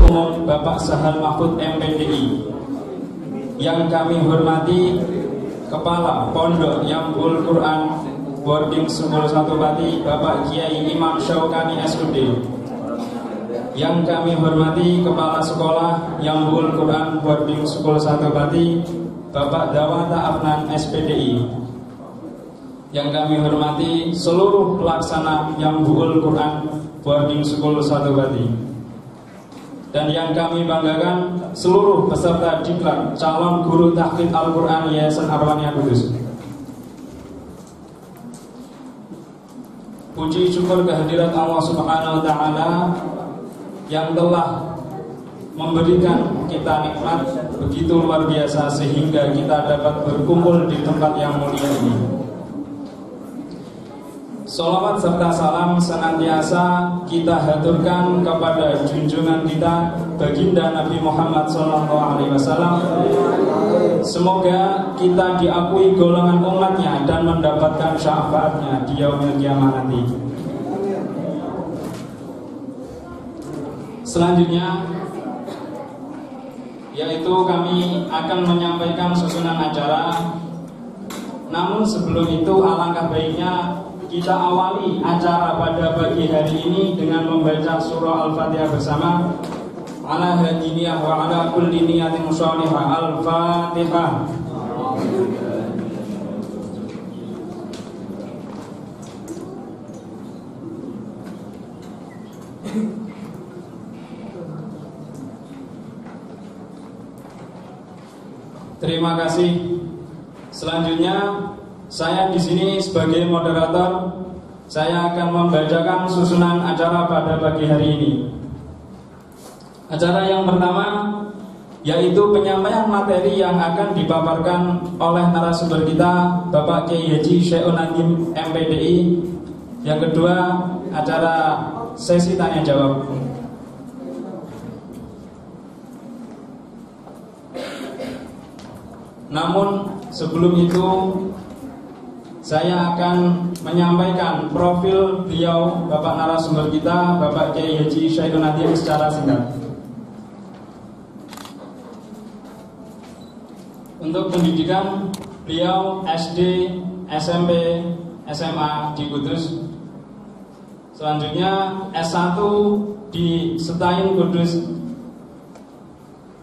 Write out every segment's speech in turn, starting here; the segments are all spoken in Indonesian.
Umum Bapak Sahal Mahfud MPDI, yang kami hormati Kepala Pondok Yambul Quran Boarding School Satu Pati Bapak Kiai Imam Syaukani SUD, yang kami hormati Kepala Sekolah Yambul Quran Boarding School Satu Pati Bapak Dawata Afnan SPDI, yang kami hormati seluruh pelaksana Yambul Quran Boarding School Satu Pati, dan yang kami banggakan seluruh peserta diklat calon guru tahfidz Al-Quran Yayasan Arwania Kudus. Puji syukur kehadirat Allah Subhanahu wa Ta'ala yang telah memberikan kita nikmat begitu luar biasa sehingga kita dapat berkumpul di tempat yang mulia ini. Salawat serta salam senantiasa kita haturkan kepada junjungan kita baginda Nabi Muhammad SAW. Semoga kita diakui golongan umatnya dan mendapatkan syafaatnya di yaumil qiyamah nanti. Selanjutnya yaitu kami akan menyampaikan susunan acara. Namun sebelum itu alangkah baiknya kita awali acara pada pagi hari ini dengan membaca surah Al-Fatihah bersama. Ala hadiniyah wa ala kulli niyatin sholihah. Al-Fatihah. Terima kasih. Selanjutnya saya di sini sebagai moderator, saya akan membacakan susunan acara pada pagi hari ini. Acara yang pertama yaitu penyampaian materi yang akan dipaparkan oleh narasumber kita Bapak Kiai Haji Syai'un Nadim MPDI. Yang kedua acara sesi tanya jawab. Namun sebelum itu saya akan menyampaikan profil beliau Bapak narasumber kita Bapak Kiai Haji Syai'un Nadim secara singkat. Untuk pendidikan beliau SD, SMP, SMA di Kudus. Selanjutnya S1 di Setain Kudus.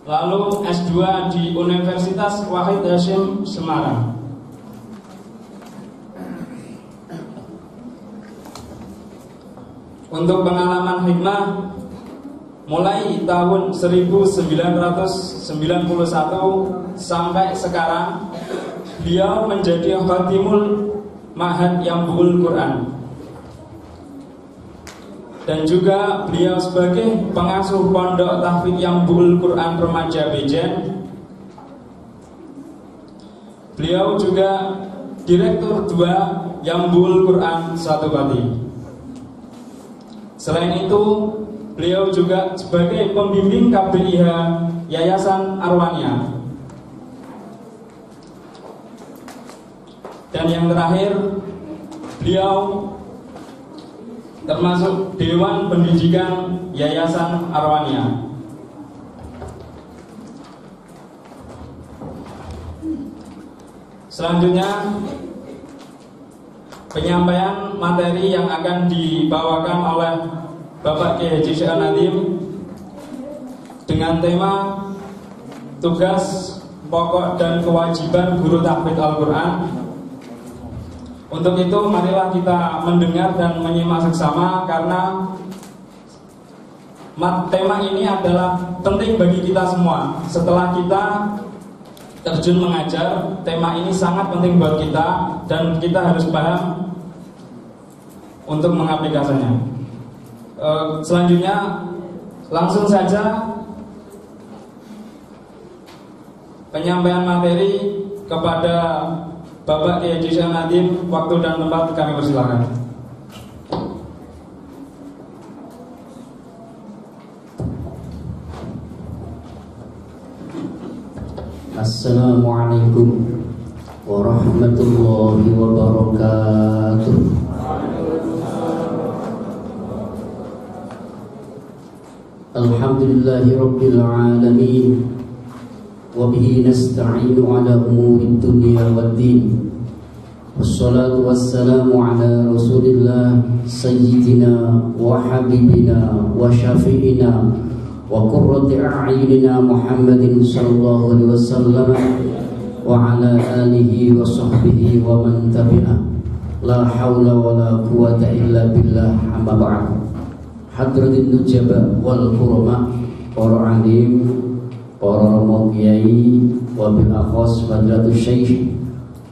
Lalu S2 di Universitas Wahid Hasyim Semarang. Untuk pengalaman hikmah, mulai tahun 1991 sampai sekarang beliau menjadi khatimul Ma'had Yambul Quran, dan juga beliau sebagai pengasuh pondok tahfidz Yambul Quran Remaja Bejen. Beliau juga Direktur 2 Yambul Quran Satu Pati. Selain itu, beliau juga sebagai pembimbing KBIH Yayasan Arwania. Dan yang terakhir, beliau termasuk Dewan Pendidikan Yayasan Arwania. Selanjutnya penyampaian materi yang akan dibawakan oleh Bapak Kiai Haji Syai'un Nadim dengan tema tugas pokok dan kewajiban guru tahfidz Al-Quran. Untuk itu marilah kita mendengar dan menyimak seksama, karena tema ini adalah penting bagi kita semua. Setelah kita terjun mengajar, tema ini sangat penting buat kita dan kita harus paham untuk mengaplikasinya. Selanjutnya langsung saja penyampaian materi kepada Bapak Kiai Haji Syai'un Nadim. Waktu dan tempat kami persilakan. Assalamualaikum warahmatullahi wabarakatuh. Alhamdulillahi Rabbil Alamin. Wabihi nasta'inu ala umuri dunia wad din. Wassalatu wassalamu ala rasulillah sayyidina wa habibina wa syafi'ina wa qurrati a'yunina Muhammadin sallallahu alaihi wasallam wa ala alihi wa sahbihi wa man tabi'ah. La hawla wa la quwata illa billah. Amma ba'd. Hadratin nujaba wal kurama, para alim, para romo kiai, wabil akhos Fadratus Syekh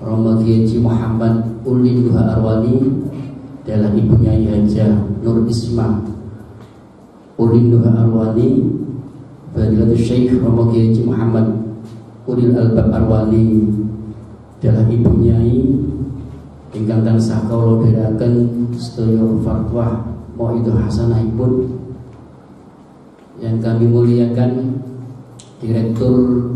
Romo Kiai Muhammad Ulin Duha Arwani adalah ibunya Hajah Nur Isma Ulin Duha Arwani. Fadratus Syekh Romo Kiai Muhammad Ulil Albab Arwani adalah ibunya ingkang tansah kawula dherekaken sedaya fatwa Mauidhah Hasanahipun yang kami muliakan Direktur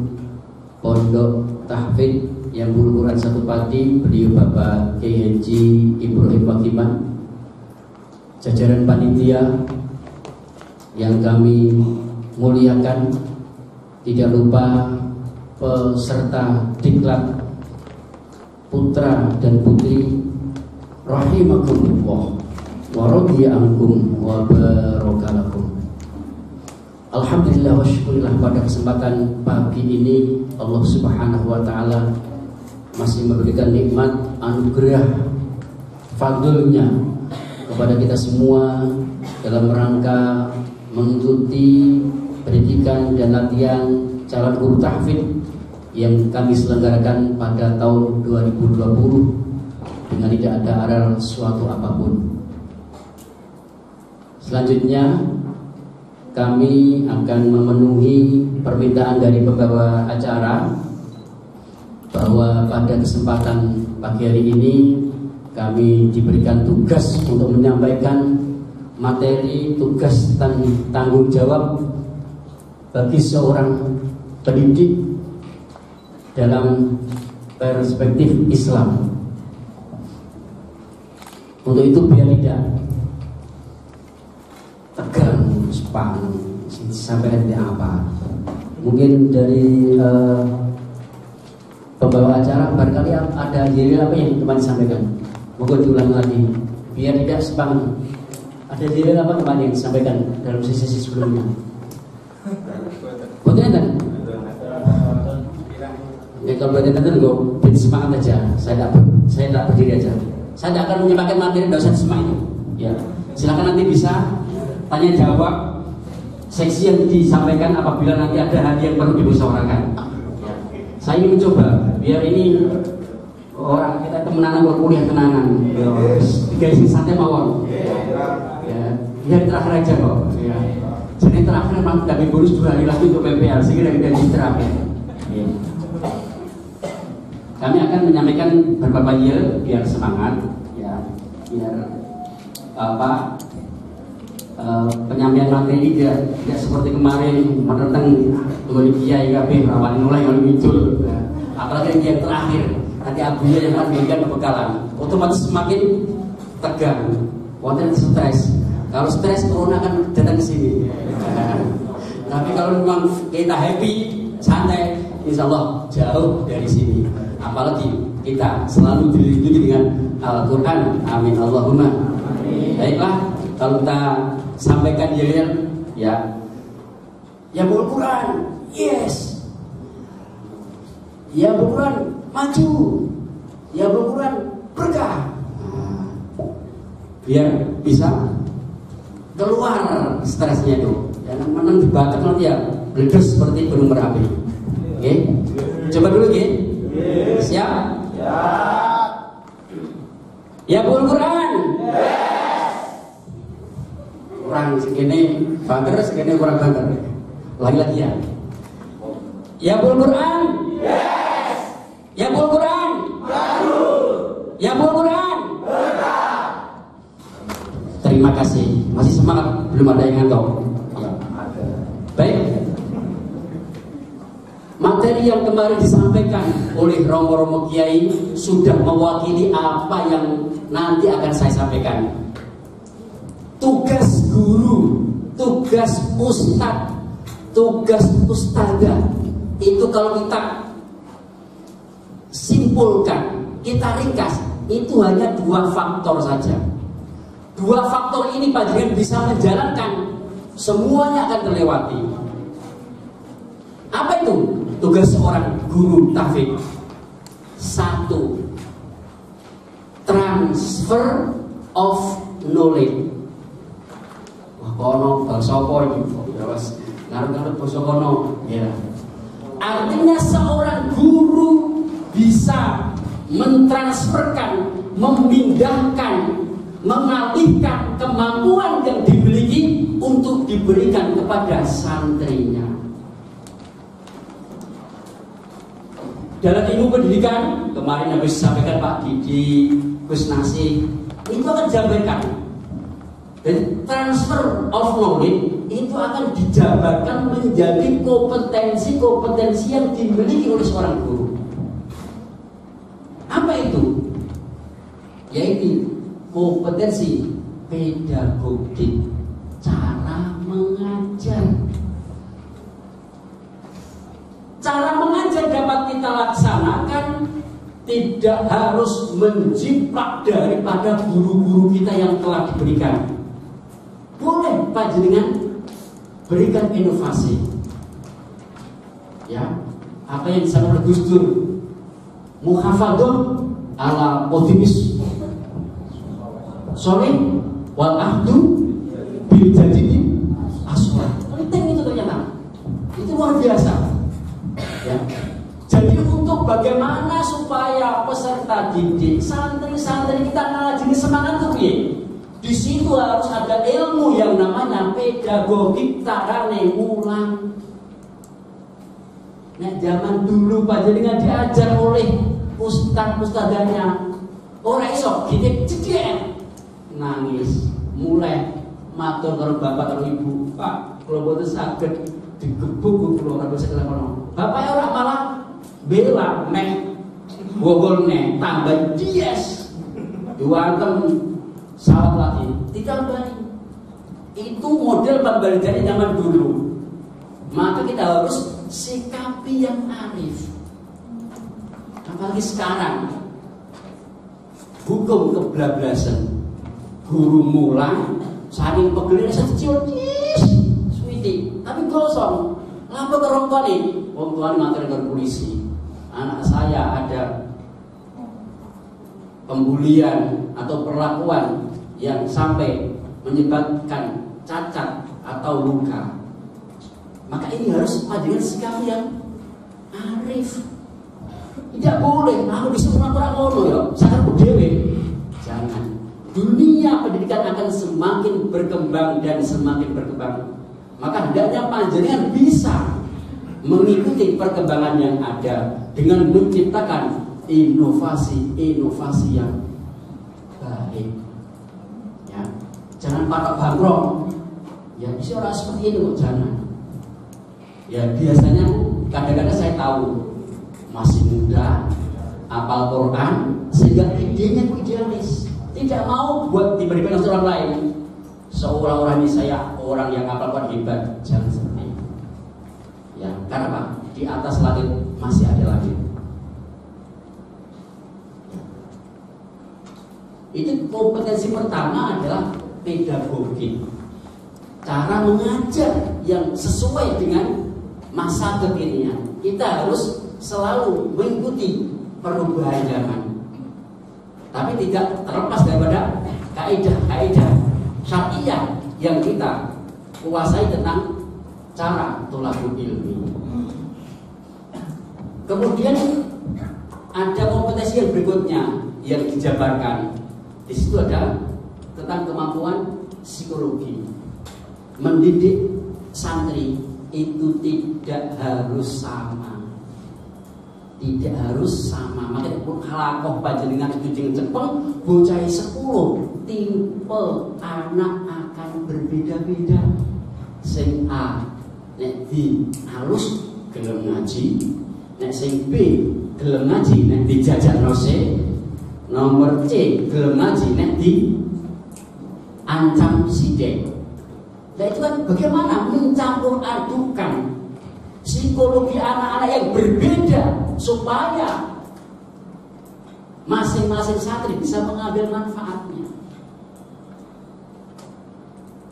Pondok Tahfidz yang Buluran Satu Pati, beliau Bapak Kiai Haji Ibrahim Fakiman, jajaran panitia yang kami muliakan, tidak lupa peserta diklat putra dan putri rahimakumullah wa radiya ankum wa barakalakum. Alhamdulillah wa syukurillah, pada kesempatan pagi ini Allah Subhanahu wa taala masih memberikan nikmat anugerah fadlnya kepada kita semua dalam rangka mengikuti pendidikan dan latihan calon guru tahfidz yang kami selenggarakan pada tahun 2020 dengan tidak ada aral suatu apapun. Selanjutnya kami akan memenuhi permintaan dari pembawa acara bahwa pada kesempatan pagi hari ini kami diberikan tugas untuk menyampaikan materi tugas dan tanggung jawab bagi seorang pendidik dalam perspektif Islam. Untuk itu biar tidak tegang, sepang, sampai apa? Mungkin dari pembawa acara barangkali ada diri apa yang teman disampaikan. Monggo diulang lagi biar tidak sepang. Ada diri apa teman yang disampaikan dalam sesi sebelumnya? Betul kan? Ya kalau berarti nanti gue beri semangat aja. Saya tak berdiri aja. Saya tidak akan menyampaikan materi, tidak usah semangat. Ya, silakan nanti bisa tanya jawab seksi yang disampaikan apabila nanti ada hal yang perlu dimusyawarahkan. Saya ingin mencoba biar ini orang kita temenan kuliah tenangan. Guys, santai mawon. Ya, biar terakhir aja kok. Ya. Jadi terakhir memang kami bonus 2 hari lagi untuk PPL sehingga kita terakhir. Ya. Kami akan menyampaikan beberapa hal biar semangat, ya, biar apa? Penyampaian materi tidak seperti kemarin menentang dua kiai kabeh rawan mulai yang muncul, apalagi yang terakhir nanti abunya yang akan memberikan kebekalan otomatis semakin tegang, wonten stres. Kalau stres corona akan datang ke sini. Tapi kalau memang kita happy santai, insya Allah jauh dari sini. Apalagi kita selalu dilindungi dengan Al-Quran. Amin Allahumma. Baiklah, kalau kita sampaikan ya Al-Quran, yes. Ya Al-Quran maju. Ya Al-Quran berkah. Biar bisa keluar stresnya itu. Jangan menang dibakar nanti ya meletus seperti gunung Merapi. Oke, coba dulu oke. Siap? Siap. Ya Al-Quran. Yes. Kurang segini banter, segini kurang banter. Lagi ya. Ya Al-Quran. Yes. Ya Al-Quran. Baru. Ya Al-Quran. Berkah. Terima kasih. Masih semangat? Belum ada yang ngantuk? Ya. Baik. Materi yang kemarin disampaikan oleh Romo-Romo Kiai sudah mewakili apa yang nanti akan saya sampaikan. Tugas guru, tugas tugas ustadz, tugas ustadzah itu kalau kita simpulkan, kita ringkas, itu hanya 2 faktor saja. 2 faktor ini panjenengan bisa menjalankan, semuanya akan terlewati. Apa itu tugas seorang guru tahfidz? 1, transfer of knowledge. Wah, kono bangsa apa ini? Ya wis, ngarep-ngarep basa kono. Ya. Artinya seorang guru bisa mentransferkan, memindahkan, mengalihkan kemampuan yang dimiliki untuk diberikan kepada santrinya. Dalam ilmu pendidikan, kemarin habis sampaikan Pak Didi, Gus Nasih, itu akan dijabarkan. Dan transfer of knowledge itu akan dijabarkan menjadi kompetensi-kompetensi yang dimiliki oleh seorang guru. Apa itu? Yaitu kompetensi pedagogik, cara mengajar. Cara mengajar dapat kita laksanakan tidak harus menjiplak daripada guru-guru kita yang telah diberikan. Boleh panjenengan berikan inovasi. Ya, apa yang disampaikan Gus Dur, muhafadzun ala optimis, sorry, wal ahdu bil jadidi aswar. Penting itu ternyata. Itu luar biasa. Ya. Jadi untuk bagaimana supaya peserta didik, santri-santri kita ngaji semangat tuh ya. Di situ harus ada ilmu yang namanya pedagogik, carane mulang. Nah, zaman dulu panjenengan diajar oleh ustadz-ustadzanya. Ora iso gede-gede nangis, mulai matur karo bapak karo ibu, Pak, kalau boten saged digebuk kula karo sekolah. Bapak ora malah bela meh gogolne tambah dies. Diwantem sawat lagi ditambahi. Itu model pembelajaran zaman dulu. Maka kita harus sikapi yang arif. Apalagi sekarang hukum kebablasan, guru mulang saking pegelir secil suwiti tapi gosong lapor ke orang tua nih, orang tua materi ke polisi, anak saya ada pembulian atau perlakuan yang sampai menyebabkan cacat atau luka. Maka ini harus panjenengan sikap yang arif. Tidak boleh aku disuruh orang ngono ya, sadar dewe. Jangan. Dunia pendidikan akan semakin berkembang dan semakin berkembang. Maka hendaknya panjenengan bisa mengikuti perkembangan yang ada dengan menciptakan inovasi-inovasi yang baik. Ya, jangan patok bangkrok. Ya, bisa orang seperti itu kok, jangan. Ya, biasanya kadang-kadang saya tahu masih muda, hafal Quran, sehingga idenya itu idealis, tidak mau buat diberikan oleh orang lain. Seolah-olah ini saya orang yang hafal Quran hebat, jangan seperti itu. Ya, karena apa? Di atas langit masih ada langit. Itu kompetensi pertama adalah pedagogi, cara mengajar yang sesuai dengan masa kekinian. Kita harus selalu mengikuti perubahan zaman, tapi tidak terlepas daripada kaidah-kaidah syariah yang kita kuasai tentang cara thalabul ilmi. Kemudian ada kompetensi yang berikutnya yang dijabarkan. Di situ ada tentang kemampuan psikologi. Mendidik santri itu tidak harus sama. Tidak harus sama. Makanya halakoh panjenengan itu jeung cepeng bocah 10 tipe anak akan berbeda-beda. Sing A nek di halus gelem ngaji, nek sing B gelem ngaji nek dijajakno se, nomor C gelem ngaji nek di ancam sithik. Nah itu kan bagaimana mencampur adukan psikologi anak-anak yang berbeda supaya masing-masing santri bisa mengambil manfaatnya.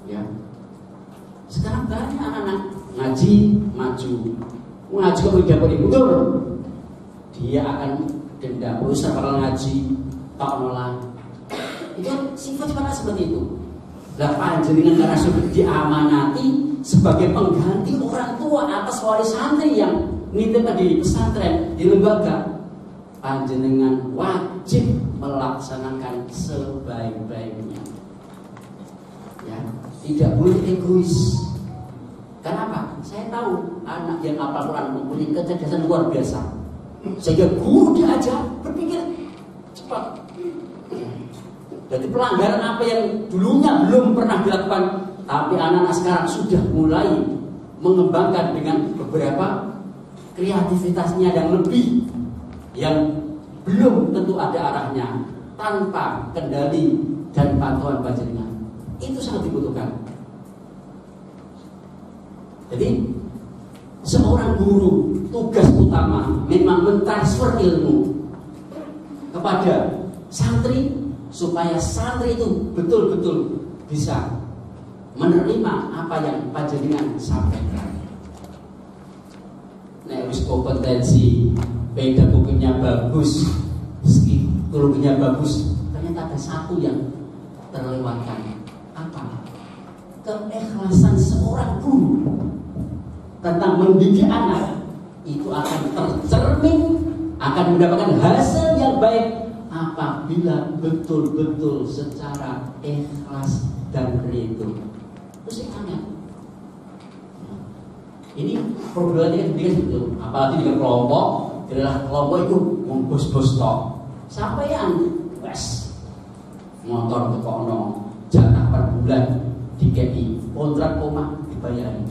Ya. Sekarang banyak anak-anak ngaji maju, ngaji kok tidak boleh mundur, dia akan dendam. Usah kalau ngaji tak nolak. Itu sifat-sifat seperti itu. Lah panjenengan karena sudah diamanati sebagai pengganti orang tua atas wali santri yang nitip di pesantren, di lembaga, panjenengan wajib melaksanakan sebaik-baiknya. Ya, tidak boleh egois. Kenapa? Saya tahu anak yang hafal Quran mempunyai kecerdasan luar biasa. Sehingga guru diajar berpikir cepat. Jadi pelanggaran apa yang dulunya belum pernah dilakukan, tapi anak-anak sekarang sudah mulai mengembangkan dengan beberapa kreativitasnya yang lebih, yang belum tentu ada arahnya, tanpa kendali dan pantauan panjenengan. Itu sangat dibutuhkan. Jadi seorang guru tugas utama memang mentransfer ilmu kepada santri supaya santri itu betul-betul bisa menerima apa yang panjenengan sampaikan. Nek wis kompetensi, pedagoginya bagus, psikologinya bagus, ternyata ada satu yang terlewatkan. Apa? Keikhlasan seorang guru tentang mendidik anak itu akan tercermin, akan mendapatkan hasil yang baik apabila betul-betul secara ikhlas dan ridho. Terus yang aneh, ini problematika pendidikan itu, apalagi dengan kelompok, adalah kelompok itu membos-bos tok. Sampeyan wes motor tekono, jatah per bulan dikei, kontrak omah dibayari.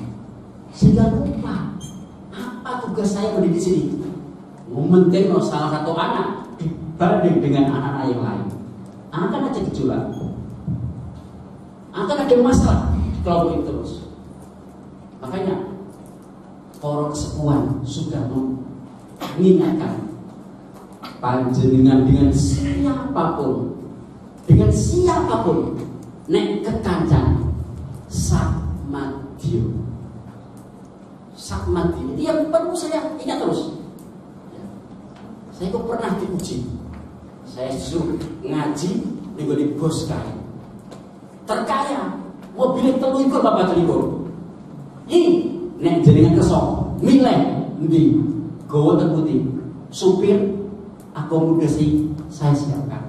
Sehingga lupa apa tugas saya mendidik sini. Mementingkan salah satu anak dibanding dengan anak-anak yang lain. Akan ada gejolak, akan ada masalah di kelompok itu terus. Makanya para kesepuan sudah mengingatkan panjenengan dengan siapapun nek kekancan sakmadyo. Sakmadyo itu yang perlu saya ingat terus. Saya kok pernah diuji. Saya suruh ngaji di bos kaya terkaya, mobilnya teluikur bapak teluikur. Ini nek jenengan kesok milih ndi gowo terputih supir akomodasi saya siapkan.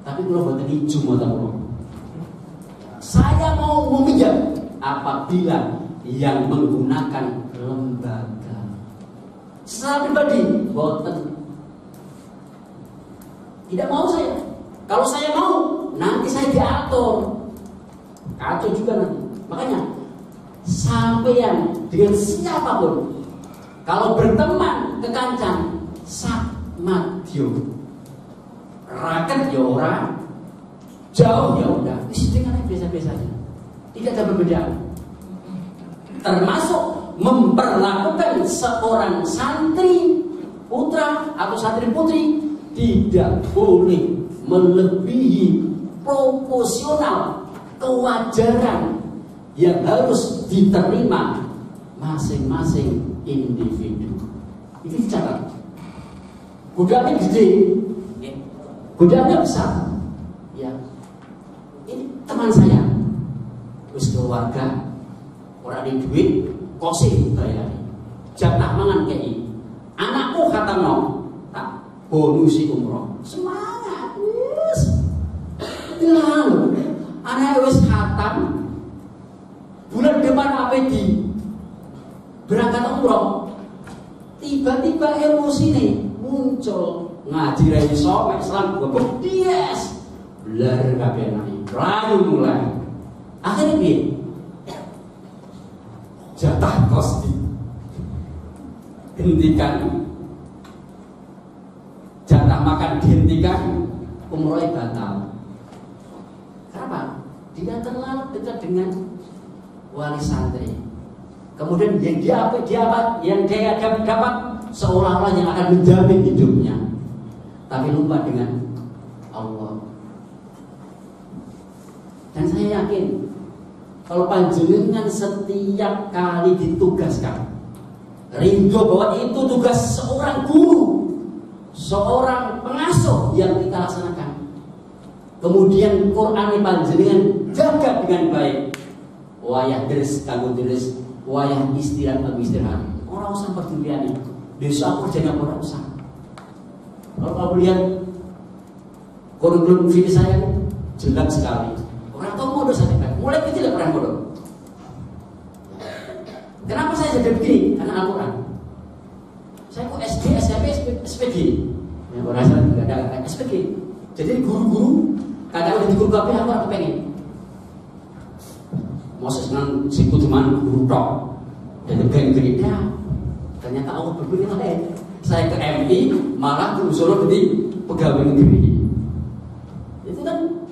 Tapi kalau buat hijau motor, saya mau meminjam apabila yang menggunakan lembaga. Secara pribadi, boten. Tidak mau saya. Kalau saya mau, nanti saya diatur. Kacau juga nanti. Makanya, sampeyan dengan siapapun, kalau berteman kekancan, sakmadyo. Raket ya orang, jauh ya udah. Isi dengan biasa-biasa saja. Tidak ada perbedaan. Termasuk memperlakukan seorang santri putra atau santri putri tidak boleh melebihi proporsional kewajaran yang harus diterima masing-masing individu. Itu dicatat. Godanya gede, godanya besar. Ya, ini teman saya, wis keluarga, orang ada duit, kosin bayar, jatah mangan kei. Anakku kata no, tak bonusi umroh. Semangat, wis. Lalu, anak wis khatam, bulan depan APD berangkat umroh. Tiba-tiba emosi nih muncul, ngaji ra iso, mek selang gobok dies. Blar kabeh nang rayu mulai. Akhirnya piye? Jatah kos dihentikan, jatah makan dihentikan, umroh batal. Kenapa? dia terlalu dekat dengan wali santri. Kemudian yang dia dapat seolah-olah yang akan menjamin hidupnya, tapi lupa dengan Allah. Dan saya yakin kalau panjenengan setiap kali ditugaskan rindu bahwa itu tugas seorang guru, seorang pengasuh yang kita laksanakan, kemudian Quran panjenengan jaga dengan baik, wayah deres kanggo deres, wayah istirahat kanggo istirahat, orang usah perduliane besok aku kerjanya orang usah. Kalau kamu lihat kurikulum vitae saya jelek sekali, orang tua bodoh saya kan, mulai kecil orang bodoh. Kenapa saya jadi begini? Karena Al-Quran. Saya kok SD, SMP, SPG. Ya, orang saya tidak ada SPG. Jadi guru-guru kadang udah di guru KP aku pengen. Moses nang situ cuma guru tok. Jadi geng-geng ya. Ternyata Allah berbeda lain. Saya ke MI malah disuruh jadi pegawai negeri. Itu kan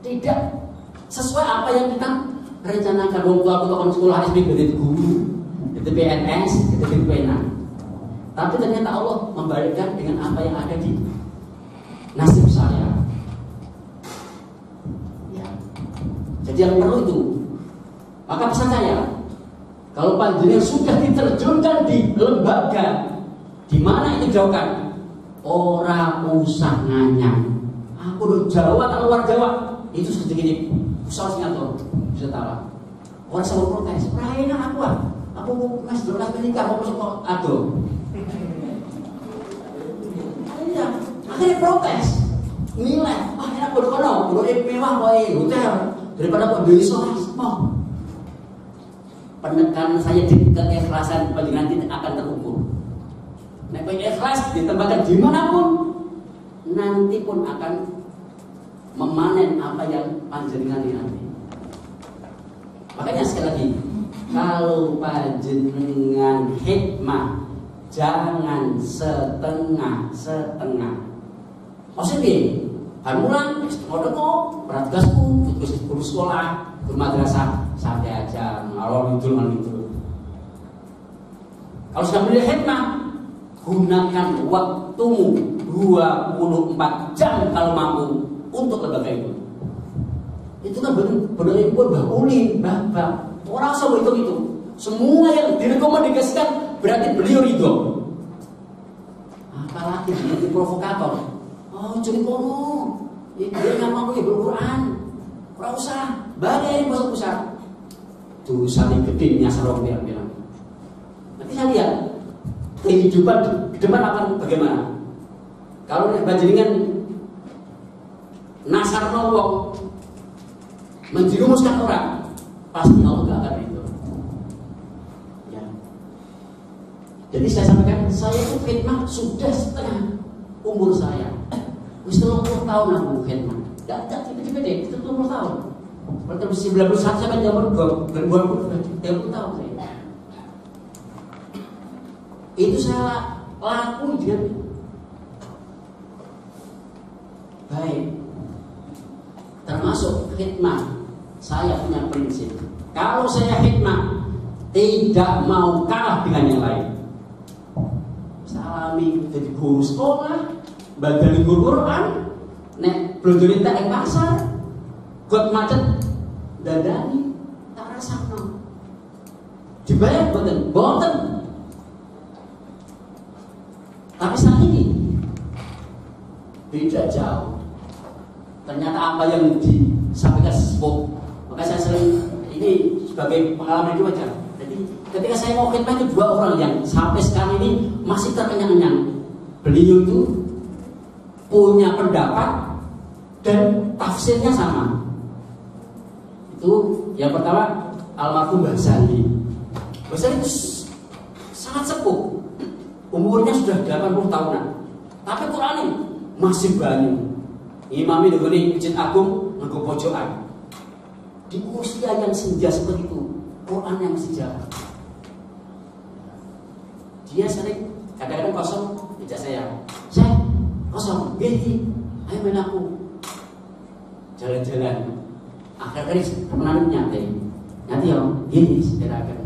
tidak sesuai apa yang kita rencanakan. Wong tua aku tahun sekolah SPG dari guru. Itu PNS, itu PNA. Tapi ternyata Allah membalikkan dengan apa yang ada di nasib saya. Ya. Jadi yang perlu itu. Maka pesan saya, kalau panjenengan sudah diterjunkan di lembaga di mana itu jauhkan, orang usah nganyang. Aku udah Jawa atau luar Jawa, itu sedikit usah singatur bisa tahu. Orang selalu protes, perayaan aku aku mas dolas menikah mau masuk aduh. Iya, akhirnya protes. Nilai, enak bodoh kono, bodoh mewah boy hotel daripada kok di isolasi mau. Penekanan saya di keikhlasan panjenengan tidak akan terukur. Nek ikhlas ditempatkan dimanapun, nanti pun akan memanen apa yang panjenengan nanti. Makanya sekali lagi, kalau panjenengan hikmah jangan setengah-setengah. Maksudnya, hamulan, setengah-setengah, berat tugasku, guru sekolah, guru madrasah, santai aja, ngalor ngidul. Kalau sudah beli hikmah, gunakan waktumu 24 jam kalau mampu untuk lembaga itu. Itu kan benar impor Mbah Uli, Mbah. Orang sama itu. Semua yang direkomendasikan berarti beliau ridho. Apalagi dia provokator. Oh, jadi kono. Dia nggak mau Al-Quran. Ora usah. Badai pusat. Tuh saling gede nyasar orang bilang. Nanti saya lihat kehidupan ke depan akan bagaimana. Kalau panjenengan nasar wong menjerumuskan orang, pasti Allah gak akan itu. Ya. Jadi saya sampaikan, saya itu khidmah sudah setengah umur saya. Wis 30 tahun aku khidmah. Tidak tiba-tiba deh, 30 tahun. Berarti 91 sampai jam 30 tahun saya. Itu saya laku dengan baik. Termasuk khidmah. Saya punya prinsip, kalau saya khidmah tidak mau kalah dengan yang lain. Salami jadi guru sekolah, bagian guru Quran, nek blonjone tak ing pasar, got macet dandani, tak rasakno. Dibayar boten. Tapi saat ini beda jauh. Ternyata apa yang disampaikan sesepuh, maka saya sering ini sebagai pengalaman itu aja. Jadi ketika saya mau khidmah itu 2 orang yang sampai sekarang ini masih terkenyang-kenyang. Beliau itu punya pendapat dan tafsirnya sama. Itu yang pertama almarhum Mbah Sandi. Mbah Sandi itu sangat sepuh, umurnya sudah 80 tahunan, tapi Quran ini masih banyak. Imami dengan Masjid Agung nggo pojokan. Di usia yang senja seperti itu, Quran yang masih jalan. Dia sering kadang-kadang kosong, ajak saya kosong, ayo main aku. Jalan-jalan. Akhirnya menarik nyate ya, gini saudara.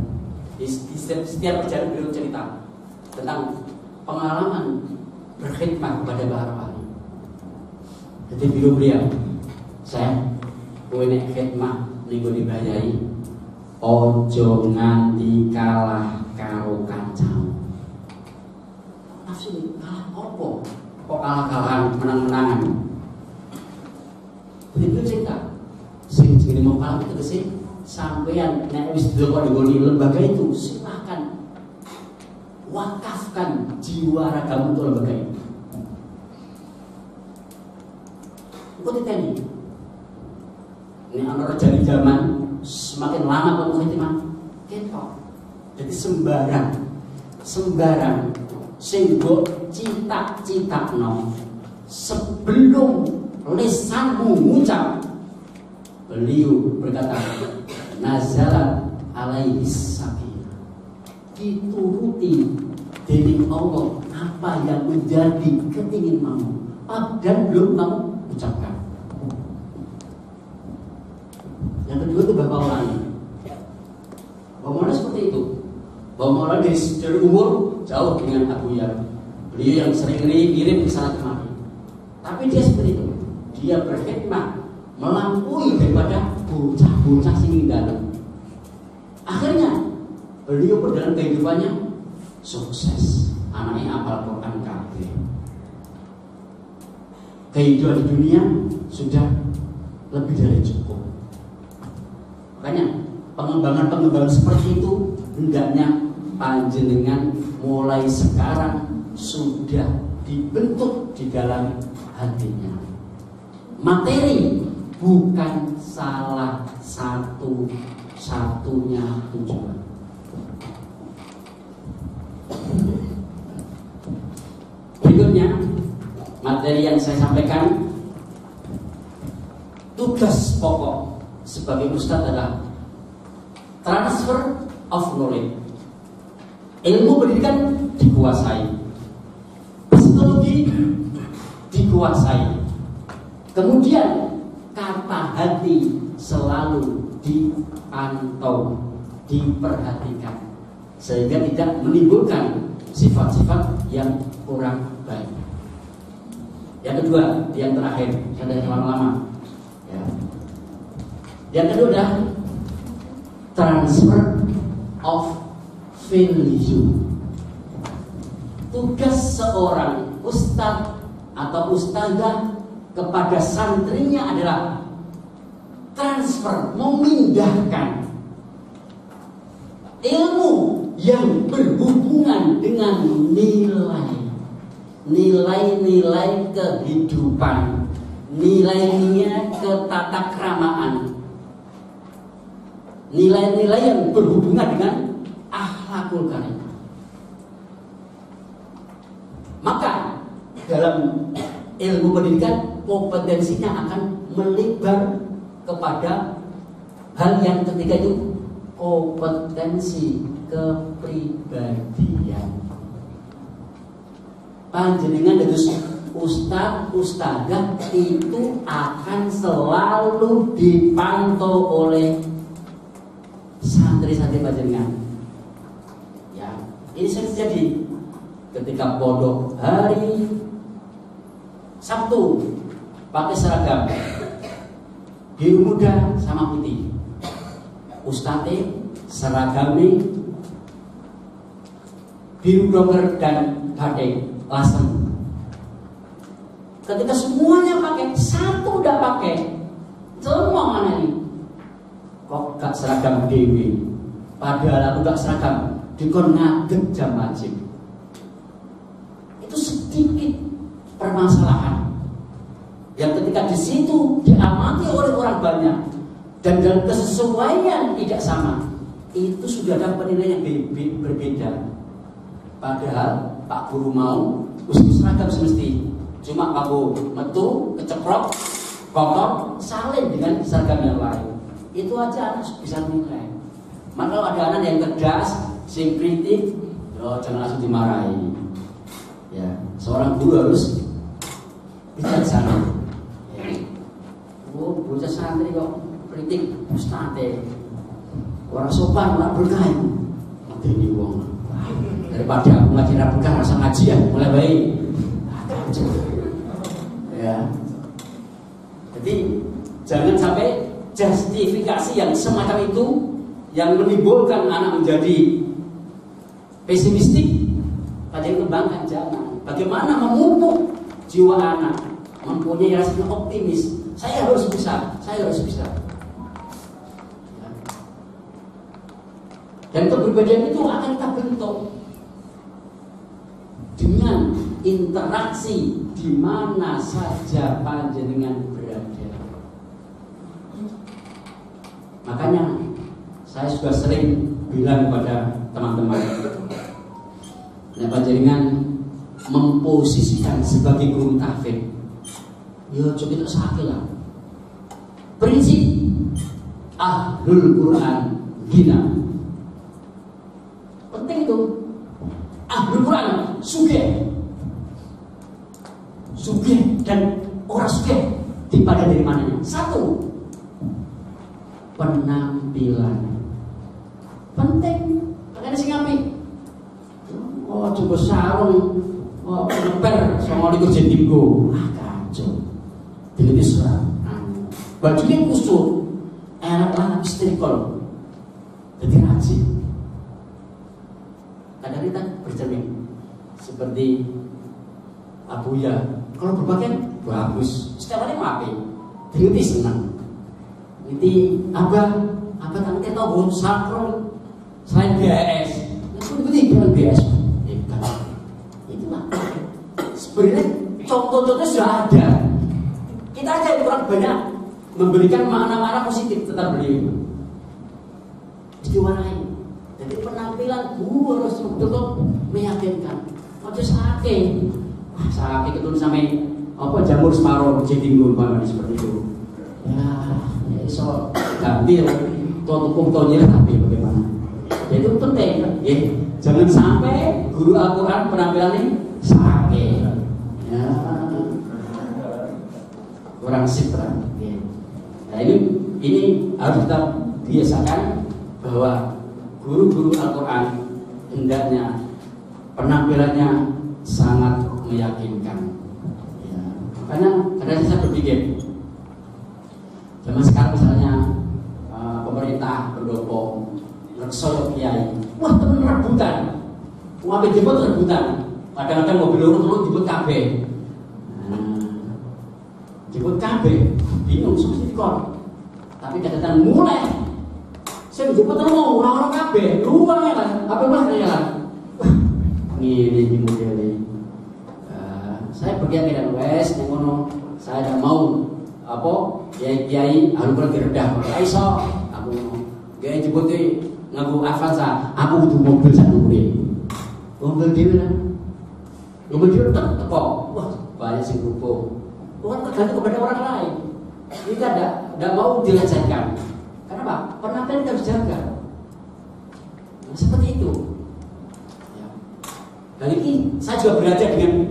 Di setiap perjalanan beliau cerita tentang pengalaman berkhidmat kepada para wali. Jadi beliau, saya punya khidmat ning dibayai, ojo nganti kalah karo kancamu. Nafsu kalah opo? Kok kalah-kalahan menang-menangan? Jadi beliau cerita, sing jenenge mau kalah itu sih sampeyan nek wis delok di lembaga itu silakan wakafkan jiwa ragamu untuk lembaga itu. Ikuti tadi. Ini antara jadi zaman semakin lama kamu khidmat ketok. Jadi sembarang sing mbok cita-citakno sebelum lisanmu mengucap. Beliau berkata, nazalat alaihi sakinah, dituruti dari Allah apa yang menjadi keinginanmu dan belum kamu ucapkan. Yang kedua itu Bapak Maulana. Bapak Maulana seperti itu. Bapak Maulana dari umur jauh dengan Abu Ya. Beliau yang sering ngirim ke sana kemari. Tapi dia seperti itu. Dia berkhidmat melampaui daripada bocah-bocah sing dalam. Akhirnya beliau berjalan kehidupannya sukses. Anaknya hafal Quran kabeh. Kehidupan di dunia sudah lebih dari cukup. Makanya pengembangan seperti itu hendaknya panjenengan mulai sekarang sudah dibentuk di dalam hatinya. Materi bukan salah satu-satunya tujuan. Berikutnya materi yang saya sampaikan, tugas pokok sebagai ustadz adalah transfer of knowledge. Ilmu pendidikan dikuasai, psikologi dikuasai, kemudian kata hati selalu dipantau, diperhatikan sehingga tidak menimbulkan sifat-sifat yang kurang baik. Yang kedua, yang terakhir, yang dari lama-lama ya. Yang kedua adalah transfer of value. Tugas seorang ustadz atau ustazah kepada santrinya adalah transfer, memindahkan ilmu yang berhubungan dengan nilai-nilai kehidupan, nilai-nilai ketatakramaan, nilai-nilai yang berhubungan dengan akhlakul karimah. Maka dalam ilmu pendidikan kompetensinya akan melebar kepada hal yang ketiga itu kompetensi kepribadian. Panjenengan dari ustaz, ustazah itu akan selalu dipantau oleh santri-santri panjenengan. Ya, ini sering terjadi ketika pondok hari Sabtu pakai seragam biru muda sama putih, ustadz seragami biru donger dan batik lasem. Ketika semuanya pakai, satu udah pakai, semua mana ini? Kok gak seragam dewi? Padahal aku gak seragam, dikon ngadeg jam wajib. Itu sedikit permasalahan yang ketika di situ diamati oleh orang banyak dan dalam kesesuaian tidak sama, itu sudah ada penilaian yang berbeda. Padahal Pak Guru mau usus seragam semesti, cuma aku metu keceprot kotor salin dengan seragam yang lain, itu aja anak bisa menilai. Maka kalau ada anak yang cerdas, sing kritik, jangan langsung dimarahi. Ya, seorang guru harus bijaksana. Oh, bocah santri kok kritik ustadz orang sopan, orang berkah ini wong daripada aku ngaji berkah rasa ngaji ya mulai baik ya. Jadi jangan sampai justifikasi yang semacam itu yang menimbulkan anak menjadi pesimistik pada yang kembangkan. Jangan. Bagaimana memupuk jiwa anak mempunyai rasa optimis, saya harus bisa ya. Dan keberbedaan itu akan kita bentuk dengan interaksi di mana saja panjenengan berada. Makanya saya sudah sering bilang kepada teman-teman, nah, panjenengan memposisikan sebagai guru tahfidz, ya coba kita sakit lah. Prinsip ahlul Quran gina penting itu. Ahlul Quran sugih dan orang sugih dipada dari mananya. Satu, penampilan penting. Makanya sing apik. Oh coba sarung, oh lemper, sama likur jentinggo. Kacau. Dene serang. Bajunya kusut, enak lanang istrikol. Jadi rajin. Kadang kita bercermin seperti Abuya. Kalau berpakaian bagus, setiap hari mau apa? Dengeti senang. Ini abah kan kita tahu sakral selain BAS. Itu bukan BAS. Itulah. Sebenarnya contoh-contohnya sudah ada. Kita aja yang kurang banyak memberikan makna-makna positif tentang beliau. Diwarnai. Jadi penampilan guru harus betul meyakinkan. Ojo sakit itu sampai apa jamur separuh jadi guru seperti itu. Ya so ganti tutup tonnya tapi bagaimana? Jadi itu penting. Ya, jangan sampai guru Al-Quran penampilannya sakit. Ya, kurang sipran. Ya. Nah ini harus kita biasakan bahwa guru-guru Al-Quran hendaknya penampilannya sangat meyakinkan. Ya. Makanya kadang saya berpikir, zaman sekarang misalnya pemerintah berdopo rekso kiai, wah temen rebutan, mobil jemput rebutan, kadang-kadang mobil urut jemput KB, jemput KB, bingung subsidikor, tapi kadang-kadang mulai. Saya jemput mau orang-orang KB, luang ya kan, apa bahasa ya kan? Ini modelnya. Saya berkeyakinan wes, nengono saya tidak mau apa kiai Al-Quran diredah. Aisyah, aku kiai jemput ngaku Avanza, aku butuh mobil satu mobil dia lah. Mobil dia teko, wah banyak sih grupo. Tuhan tergantung kepada orang lain. Kita tidak mau dilecehkan. Kenapa? Penampilan kita harus jaga. Nah, seperti itu. Ya. Dan ini saya juga belajar dengan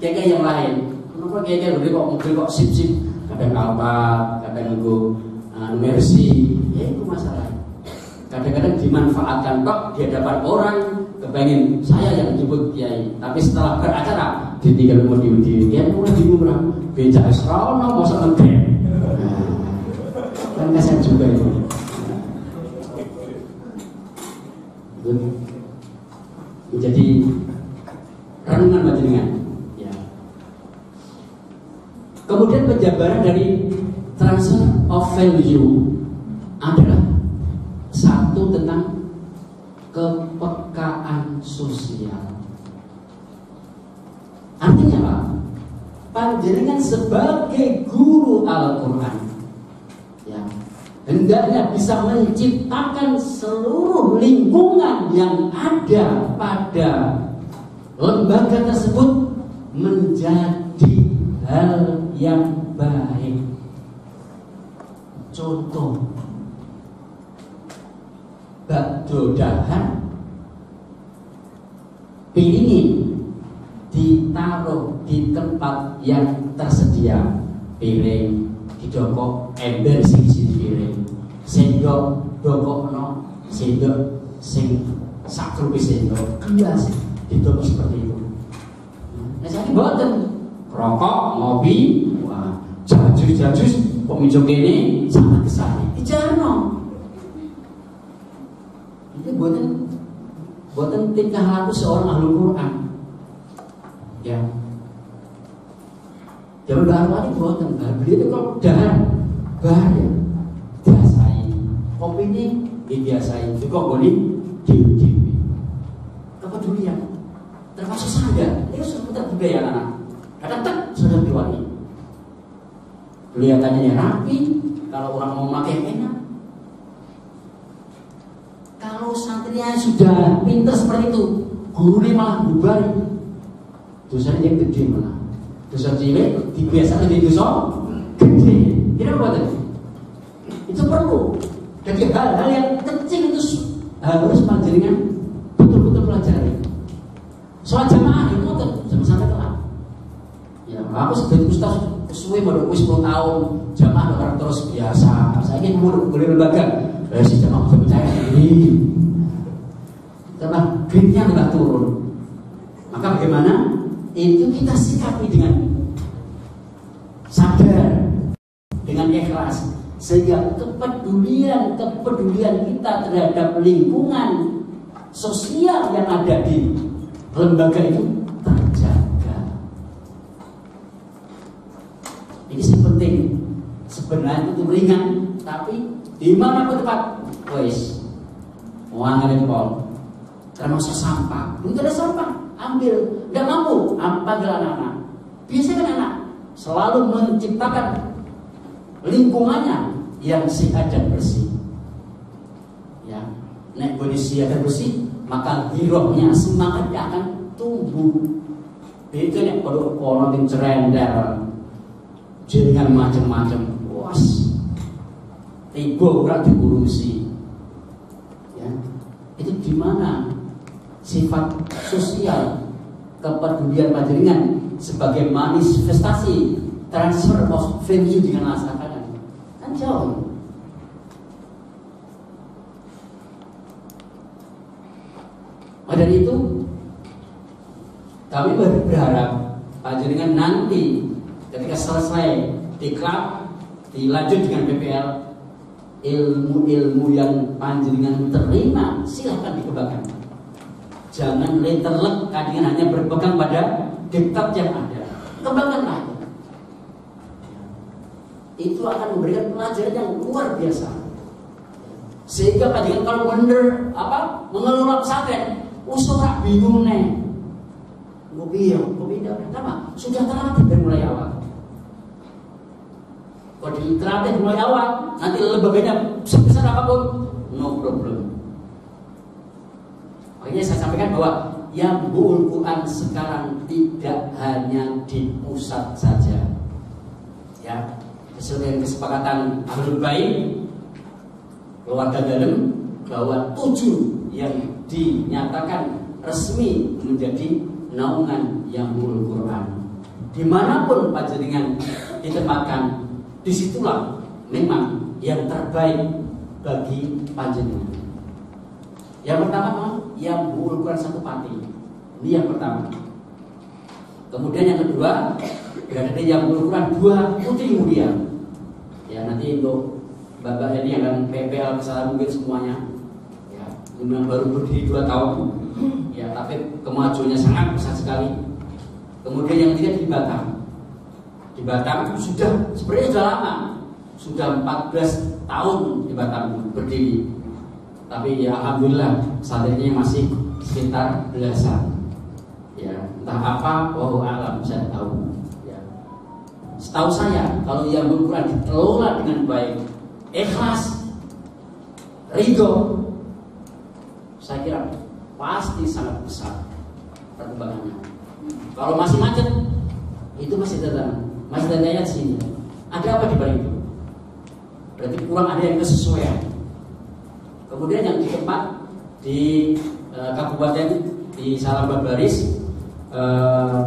kiai yang lain. Kenapa kiai mobil kok sip-sip, kadang Alphard, kadang Mercy, ya itu masalah. Kadang-kadang dimanfaatkan kok di hadapan orang, kepengen saya yang jemput kiai, tapi setelah beracara ditinggal mudi-mudi, kiai mulai bingung berapa, becak esrono mau sementara. Kan kasihan juga itu. Menjadi renungan panjenengan. Ya. Kemudian penjabaran dari transfer of value adalah satu tentang kepekaan sosial. Artinya apa? Panjenengan sebagai guru Al-Quran, ya, hendaknya bisa menciptakan seluruh lingkungan yang ada pada lembaga tersebut menjadi hal yang baik. Contoh, bakdo dahan piringin ditaruh di tempat yang tersedia, piring didokok, ember sisi piring. sendok dokokno sendok sing sak rupi sendok biasa didokok seperti itu. Nah saya boten rokok ngopi wah jajus peminjam ini sangat kesal dijarno itu boten tingkah laku seorang ahli Quran ya. Zaman baru lagi boten beliau itu kalau dahan bahaya biasai kopi ini dibiasai juga boleh dewi kepedulian termasuk sadar ini seputar budaya anak kadang sudah diwali kelihatannya rapi kalau orang mau pakai enak. Kalau santrinya sudah pintar seperti itu gurunya malah bubar dosanya yang gede malah dosa cilik dibiasa jadi dosa gede. Tidak apa itu perlu. Jadi hal-hal yang kecil itu harus panjenengan betul-betul pelajari. Soal jamaah itu jangan sampai telat. Ya, aku sebagai ustaz sesuai pada 10 tahun jamaah orang terus biasa. Saya ingin boleh lembaga si jamaah bisa percaya diri. Karena gridnya nggak turun. Maka bagaimana? Itu kita sikapi dengan sadar, dengan ikhlas, sehingga kepedulian kita terhadap lingkungan sosial yang ada di lembaga itu terjaga. Ini penting. Sebenarnya itu ringan, tapi di mana pun tempat, wes, uangnya pol, termasuk sampah. Itu ada sampah, ambil. Tidak mampu, panggil anak-anak. Biasanya kan anak selalu menciptakan lingkungannya yang sehat dan bersih. Ya, nek kondisi sehat dan bersih, maka girohnya semangatnya akan tumbuh. Itu nek perlu kono yang cerendel, jaringan macam-macam, was, tiba orang diurusi. Ya, itu di mana sifat sosial kepedulian panjenengan sebagai manifestasi transfer of value dengan masyarakat kan jauh. Dari itu kami berharap panjenengan nanti ketika selesai diklat dilanjut dengan PPL, ilmu-ilmu yang panjenengan terima silahkan dikembangkan. Jangan letterlek kalian hanya berpegang pada diktat yang ada. Kembangkan lagi. Itu akan memberikan pelajaran yang luar biasa. Sehingga panjenengan kalau benar mengelola pesantren, usah bingung nih. Kopi apa? Sudah terlatih dari mulai awal. Kalau terlatih dari mulai awal, nanti lembaganya sebesar apapun, no problem. Makanya saya sampaikan bahwa yang Quran sekarang tidak hanya di pusat saja. Ya, sesuai dengan kesepakatan Ahlul Bait keluarga dalam bahwa 7 yang dinyatakan resmi menjadi naungan yang Quran. Dimanapun panjenengan ditempatkan, disitulah memang yang terbaik bagi panjenengan. Yang pertama yang Quran satu pati. Ini yang pertama. Kemudian yang kedua berada di yang Quran 2 putri mulia. Ya nanti untuk Bapak ini akan PPL kesalahan mungkin semuanya. Ya, memang baru berdiri 2 tahun. Ya, tapi kemajuannya sangat besar sekali. Kemudian yang ketiga di Batam. Di Batam sudah sebenarnya sudah lama. Sudah 14 tahun di Batam berdiri. Tapi ya alhamdulillah saat ini masih sekitar belasan. Ya, entah apa, wallahu alam, saya tahu. Ya. Setahu saya kalau yang Quran dikelola dengan baik, ikhlas, ridho, saya kira pasti sangat besar perkembangannya. Kalau masih macet, itu masih datanya di sini. Ada apa di balik itu? Berarti kurang ada yang kesesuaian. Kemudian yang di tempat di kabupaten di Salam Barbaris,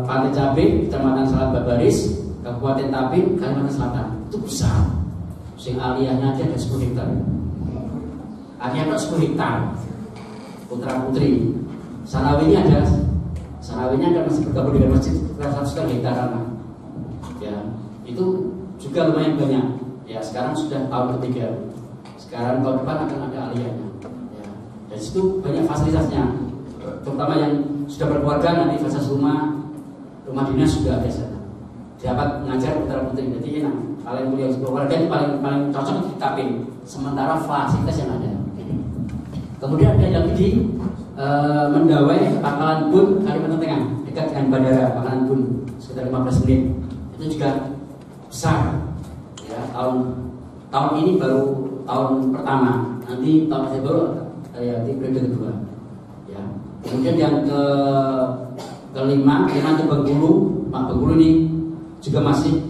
Pantai Cabe, Kecamatan Salam Barbaris, Kabupaten Tabing, Kalimantan Selatan itu besar. Sing aliyahnya aja ada 10 hektar. Artinya 10 hektar putra putri. Sanawinya kan masih bergabung dengan masjid sekitar 1,5 hektar tanah. Ya, itu juga lumayan banyak. Ya, sekarang sudah tahun ketiga. Sekarang tahun depan akan ada aliyahnya. Ya, dan situ banyak fasilitasnya. Terutama yang sudah berkeluarga nanti fasilitas rumah dinas sudah ada sana. Dapat mengajar putra putri. Jadi enak. Kalian kuliah berkeluarga itu paling cocok di Tapin. Sementara fasilitas yang ada. Kemudian ada lagi di Mendawai, Pangkalan Bun, Kalimantan Tengah, dekat dengan bandara Pangkalan Bun, sekitar 15 menit. Itu juga besar. Ya, tahun ini baru tahun pertama, nanti tahun saya baru di periode kedua. Ya. Kemudian yang kelima itu Bengkulu. Pak Bengkulu ini juga masih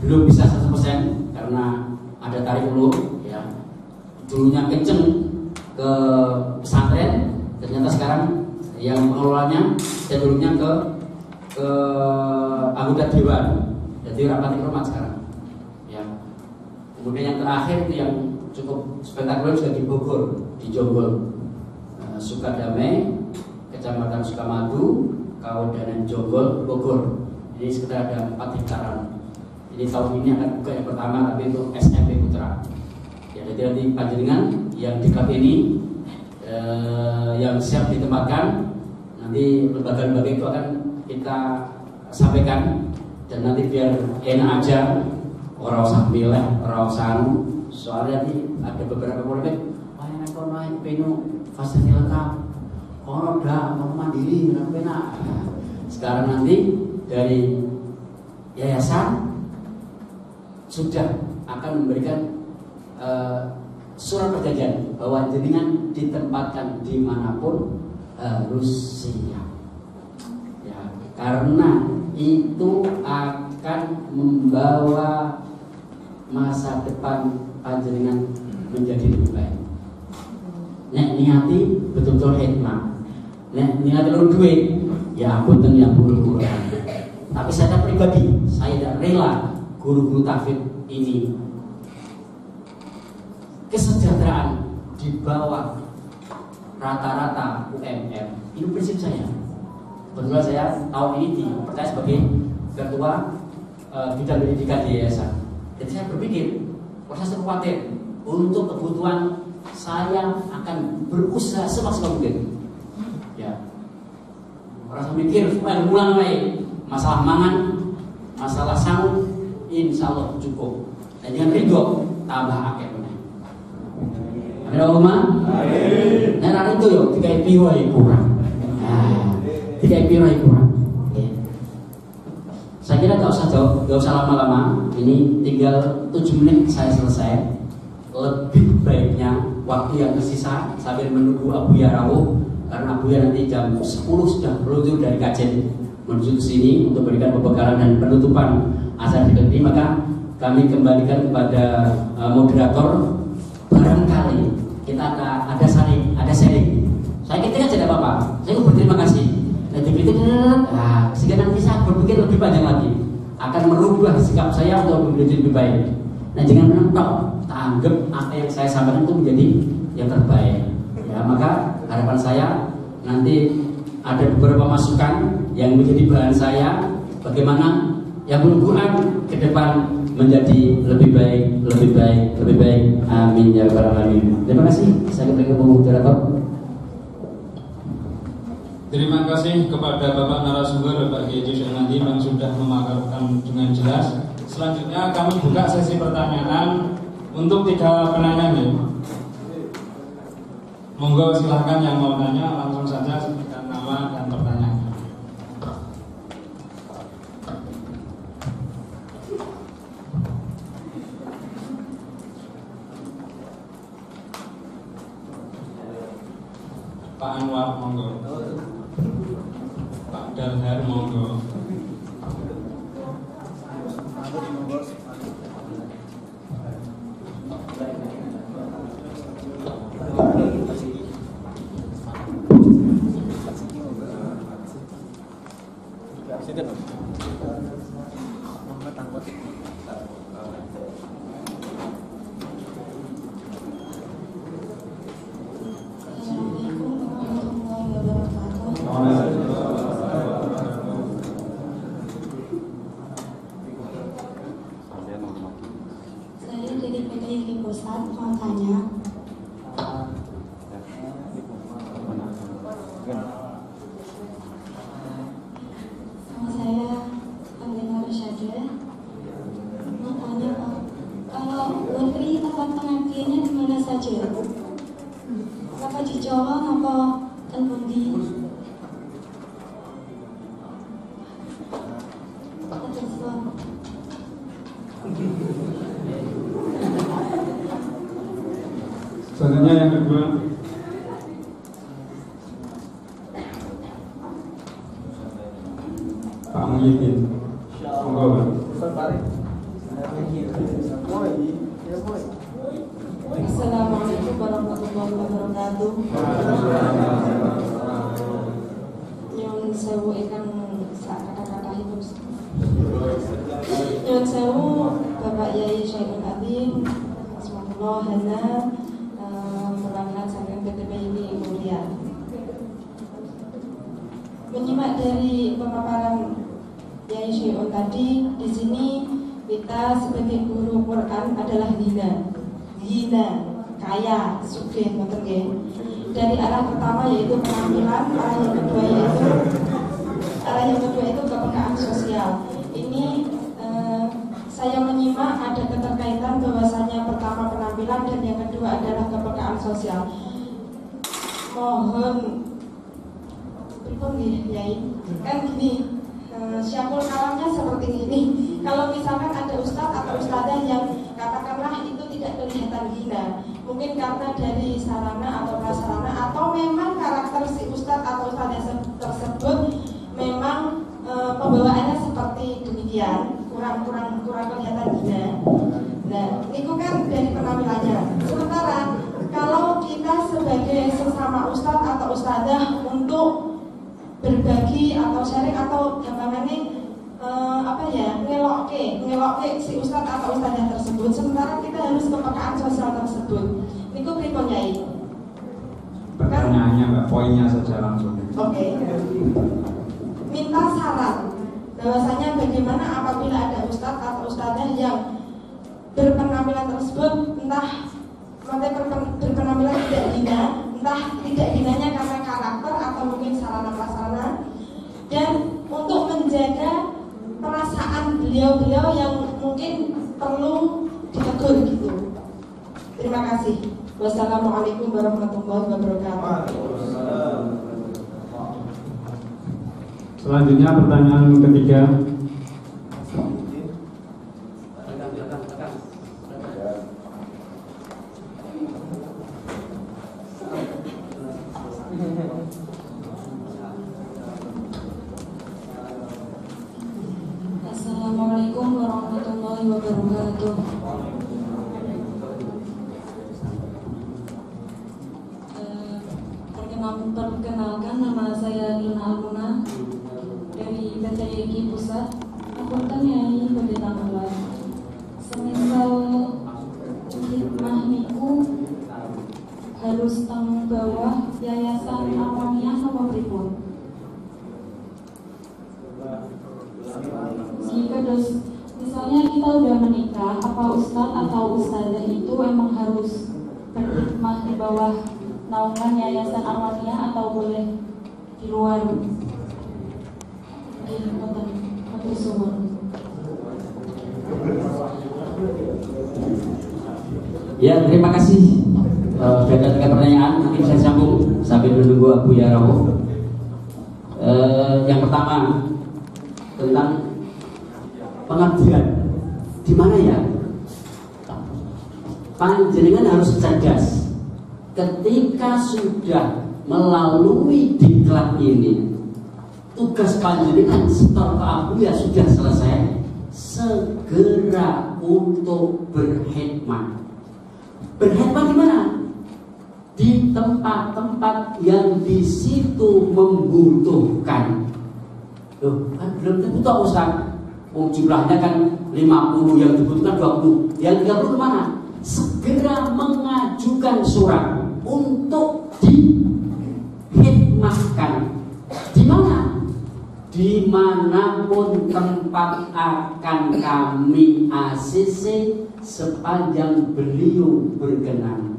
belum bisa 100% karena ada tarik ulur. Ya. Dulunya kenceng ke pesantren, ternyata sekarang yang pengelolanya cenderungnya ke anggota dewan, jadi rapat hormat sekarang. Ya. Kemudian yang terakhir itu yang cukup spektakuler juga di Bogor, di Jonggol, Sukadamai, Kecamatan Sukamadu, Kawedanan Jonggol, Bogor. Ini sekitar ada 4 hektaran. Ini tahun ini akan buka yang pertama, tapi untuk SMP Putra. Ya, jadi nanti panjenengan yang di KP ini yang siap ditempatkan, nanti lembaga-lembaga itu akan kita sampaikan, dan nanti biar enak aja, orang usah milih, orang usah soalnya nanti ada beberapa polemik, naik penu fasilitas lengkap, orang udah mau mandiri, enak. Sekarang nanti dari yayasan sudah akan memberikan surat perjanjian bahwa jenengan ditempatkan dimanapun harus siap. Ya, karena itu akan membawa masa depan panjenengan menjadi lebih baik. Nek niati betul-betul hikmah. Nek niati lu duit, ya punten yang guru-guru. Tapi saya pribadi, saya tidak rela guru-guru tahfidz ini kesejahteraan di bawah rata-rata UMR. Ini prinsip saya. Kebetulan saya tahun ini dipercaya sebagai ketua bidang pendidikan di yayasan. Jadi saya berpikir, proses khawatir untuk kebutuhan saya akan berusaha semaksimal mungkin. Ya. Orang mikir supaya ngulang lagi masalah mangan, masalah sang, insya Allah cukup. Dan jangan ridho tambah akeh. Ada rumah? Nah, hari itu yo 3 piro kurang. Nah, 3 piro kurang. Saya kira nggak usah lama-lama. Ini tinggal 7 menit saya selesai. Lebih baiknya waktu yang tersisa sambil menunggu Abuya rawuh, karena Abuya nanti jam 10 sudah meluncur dari Kajen menuju ke sini untuk memberikan pembekalan dan penutupan acara ini. Maka kami kembalikan kepada moderator. Barangkali kita ada sharing. Saya ketika tidak apa-apa. Saya berterima kasih. Sehingga nanti saya berpikir lebih panjang lagi, akan merubah sikap saya untuk menjadi lebih baik. Nah, jangan menentok, tanggap apa yang saya sampaikan itu menjadi yang terbaik. Ya, maka harapan saya nanti ada beberapa masukan yang menjadi bahan saya bagaimana yang Al-Quran ke depan menjadi lebih baik. Amin ya rabbal alamin. Terima kasih. Saya berikan moderator. Terima kasih kepada Bapak narasumber Bapak Kiai Jusyanadi yang sudah memaparkan dengan jelas. Selanjutnya kami buka sesi pertanyaan untuk 3 penanya. Monggo silahkan yang mau tanya langsung saja sebutkan nama dan pertanyaan. Pak Anwar monggo. Pak Dalhar monggo. dari PDIP Pusat mau tanya. Nama saya Anggena Rosyada. Mau tanya Pak, kalau negeri tempat pengabdiannya di mana saja? Apa di Jawa apa ten pundi? Selanjutnya yang kedua, Pak Muhyiddin. Monggo, Pak. Assalamualaikum warahmatullahi wabarakatuh. Nyun sewu ikan kata-kata itu. Nyun sewu Bapak Yai Syaikul Adim Asmatullah Hana perwakilan saking PTP ini mulia. Menyimak dari pemaparan Yai Syaikul tadi, di sini kita sebagai guru Quran adalah hina, kaya, sugih, ngoten nggih. Dari arah pertama yaitu penampilan, arah yang kedua itu kepekaan sosial. Ini saya menyimak ada keterkaitan bahwasanya pertama penampilan dan yang kedua adalah kepekaan sosial. Mohon pripun nggih, Yai? Kan gini, syakul kalamnya seperti ini. Kalau misalkan ada ustadz atau ustadzah yang katakanlah itu tidak kelihatan hina, mungkin karena dari sarana atau prasarana atau memang karakter si ustadz atau ustadzah tersebut memang pembawaannya seperti demikian, kurang kelihatan hina. Nah, itu kan dari penampilannya. Sementara kalau kita sebagai sesama ustadz atau ustadzah untuk berbagi atau sharing atau gampangannya ngelokke si ustadz atau ustadzah tersebut, sementara kita harus kepekaan sosial tersebut. Niku pripun Yai? Pertanyaannya Mbak, poinnya saja langsung. Oke. Minta saran bahwasanya bagaimana apabila ada ustadz atau ustadzah yang berpenampilan tersebut entah berpenampilan tidak hina, entah tidak hinanya karena karakter atau mungkin sarana prasarana, dan untuk menjaga perasaan beliau-beliau yang mungkin perlu ditegur gitu. Terima kasih. Wassalamualaikum warahmatullahi wabarakatuh. Selanjutnya pertanyaan ketiga. Assalamualaikum warahmatullahi wabarakatuh. Perkenalkan, nama saya Lina Almuna dari PTIP Pusat. Apunten Yai badhe tambahan. Semisal hikmah niku harus tanggung bawah yayasan Awamiyah apa pripun? Jika misalnya kita udah menikah, apa ustadz atau ustadzah itu emang harus berhikmah di bawah naungan yayasan Awamiyah atau boleh di luar? Ya, terima kasih. Sudah ada 3 pertanyaan, mungkin saya sambung sambil menunggu Abu Yarawo. Yang pertama tentang pengabdian. Di mana ya? Panjenengan harus cerdas. Ketika sudah melalui diklat ini, tugas panjenengan setor ke Abu ya sudah selesai. Segera untuk berkhidmat. Berkhidmat di mana? Di tempat-tempat yang di situ membutuhkan. Loh, kan belum tentu toh Ustaz. Jumlahnya kan 50, yang dibutuhkan 20. Yang 30 kemana? Segera mengajukan surat untuk dihikmahkan. Di mana? Di dimanapun tempat akan kami ACC sepanjang beliau berkenan.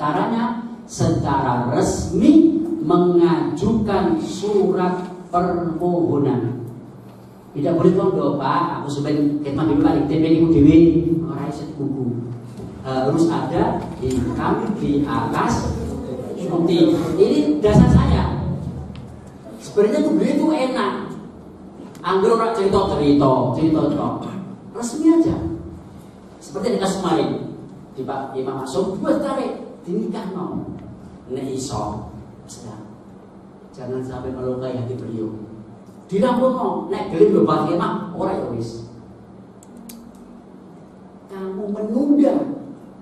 Caranya secara resmi mengajukan surat permohonan. Tidak boleh kondo, Pak, aku sebenarnya kita dulu Pak, TPN itu dewi orang iset buku. Harus ada income di atas cuti. Ini dasar saya. Sebenarnya tuh beliau itu enak. Anggur orang cerita resmi aja. Seperti di kasus kemarin di Pak Imam Masuk buat tarik dinikah no. Nek iso, jangan sampai melukai hati beliau. Dilampun no, nek gelem bebat Imam orang ya wis. Kamu menunda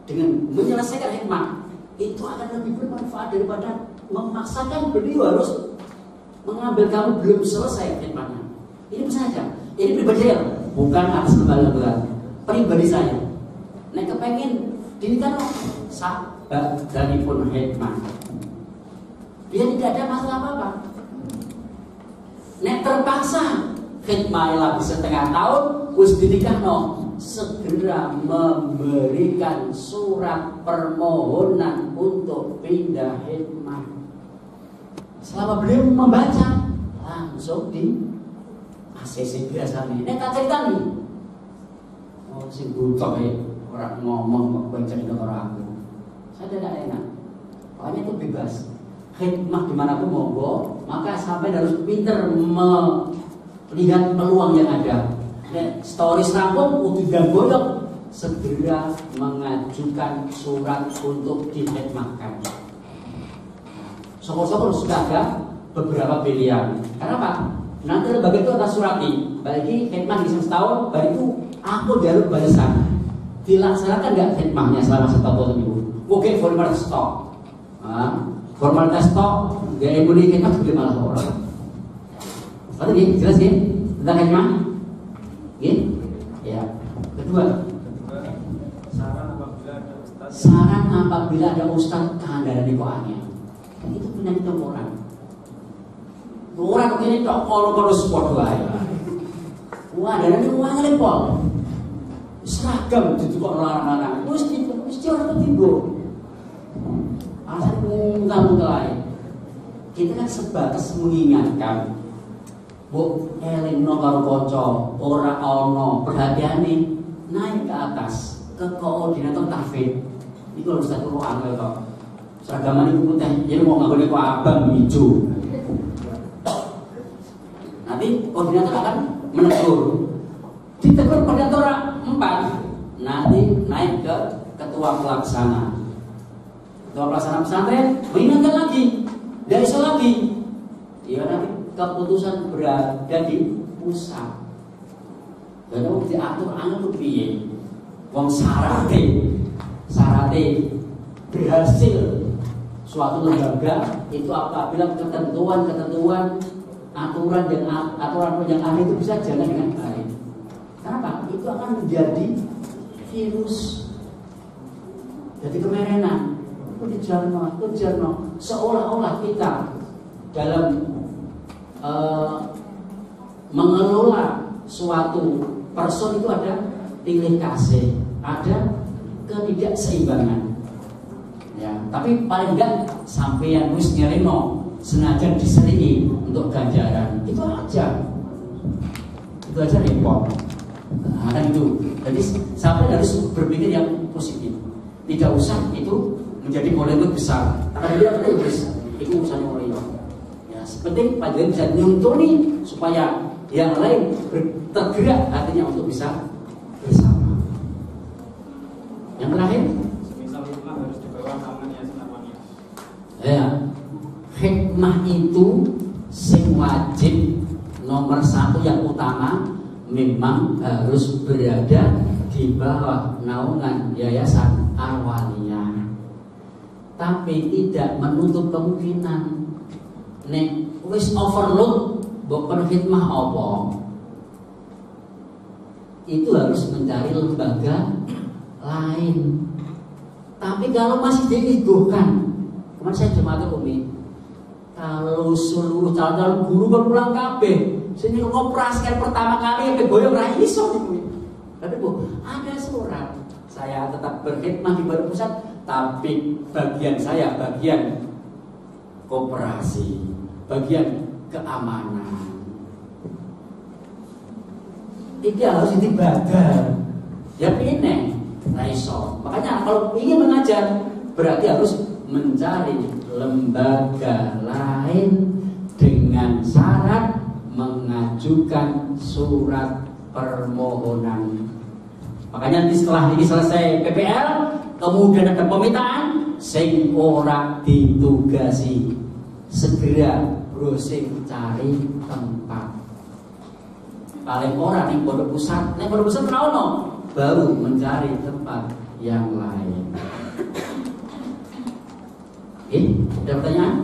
dengan menyelesaikan hikmah itu akan lebih bermanfaat daripada memaksakan beliau harus mengambil kamu belum selesai hikmahnya. Ini saja. Ini pribadi saya, bukan atas lembaga pribadi saya. Nek kepengen dinikah sahabat dari pun hikmah. Dia tidak ada masalah apa-apa. Nek terpaksa hikmah lebih setengah tahun, wis dinikah no, segera memberikan surat permohonan untuk pindah hikmah. Selama beliau membaca langsung di ACC biasanya. Ini tak cerita nih. Oh si butuh orang ngomong kok bancang dengan orang aku. Saya tidak enak. Pokoknya itu bebas. Hikmah dimanapun monggo. Maka sampai harus pinter melihat peluang yang ada. Stories rampung udah goyok, segera mengajukan surat untuk dihikmahkan. Sokor-sokor sudah ada beberapa pilihan. Karena apa? Nanti lembaga itu akan surati. Bagi hikmah di setahun, baru itu aku jalur balasan. Dilaksanakan nggak hikmahnya selama setahun itu? Mungkin formalitas stok. Formalitas stok, gak boleh hikmah juga malah orang. Berarti gini, jelas ya tentang hikmah? Gini? Ya. Kedua, saran apabila ada ustaz kehandaran di koannya. Itu penyakit orang. Orang ini tak kalau sport wae. Wah, dan ini uang lepol. Seragam itu kok larang-larang. Mesti orang ketimbul. Alasan ngundang lain. Kita kan sebatas mengingatkan. Bu, elingno karo kanca, ora ana perhatiane naik ke atas ke koordinator tahfidz. Iku harus satu angel kok. Seragaman itu putih, jadi mau nggak boleh kok abang hijau. Nanti koordinator akan menegur. Ditegur koordinator 4, nanti naik ke ketua pelaksana. Ketua pelaksana pesantren mengingatkan lagi, dari iso lagi. Ya nanti keputusan berada di pusat. Dan mau diatur anu piye? Wong syaratnya berhasil suatu lembaga itu apabila ketentuan aturan yang ada itu bisa jalan dengan baik. Kenapa? Itu akan menjadi virus, jadi kemerenan. Kejarno, seolah-olah kita dalam mengelola suatu person itu ada pilih kasih, ada ketidakseimbangan. Ya, tapi paling enggak sampeyan wis ngeleno senajan diselingi untuk ganjaran. Itu aja repot. Nah, kan itu. Jadi sampai harus berpikir yang positif. Tidak usah itu menjadi polemik besar. Karena dia terus itu urusan polemik. Ya, penting panjenengan bisa nyuntuni supaya yang lain tergerak hatinya untuk bisa bersama. Yang terakhir, ya, hikmah itu sing wajib nomor 1 yang utama memang harus berada di bawah naungan Yayasan Al-Waliyah. Tapi tidak menutup kemungkinan nek wis overload bukan hikmah apa. Itu harus mencari lembaga lain. Tapi kalau masih dinegokan, kemarin saya jemaat umi, kalau seluruh calon guru berpulang kabeh, Sini operasi pertama kali yang boyong ra iso niku. Tapi Bu, ada surat. Saya tetap berkhidmat di Pondok Pusat, tapi bagian saya bagian koperasi, bagian keamanan. Ini harus dibadar. Ya ini raiso. Makanya kalau ingin mengajar berarti harus mencari lembaga lain dengan syarat mengajukan surat permohonan. Makanya nanti setelah ini selesai PPL, kemudian ada pemetaan, sing ora ditugasi segera browsing cari tempat. Paling ora ning Pondok Pusat, ning Pondok Pusat ono, baru mencari tempat yang lain. Ada pertanyaan?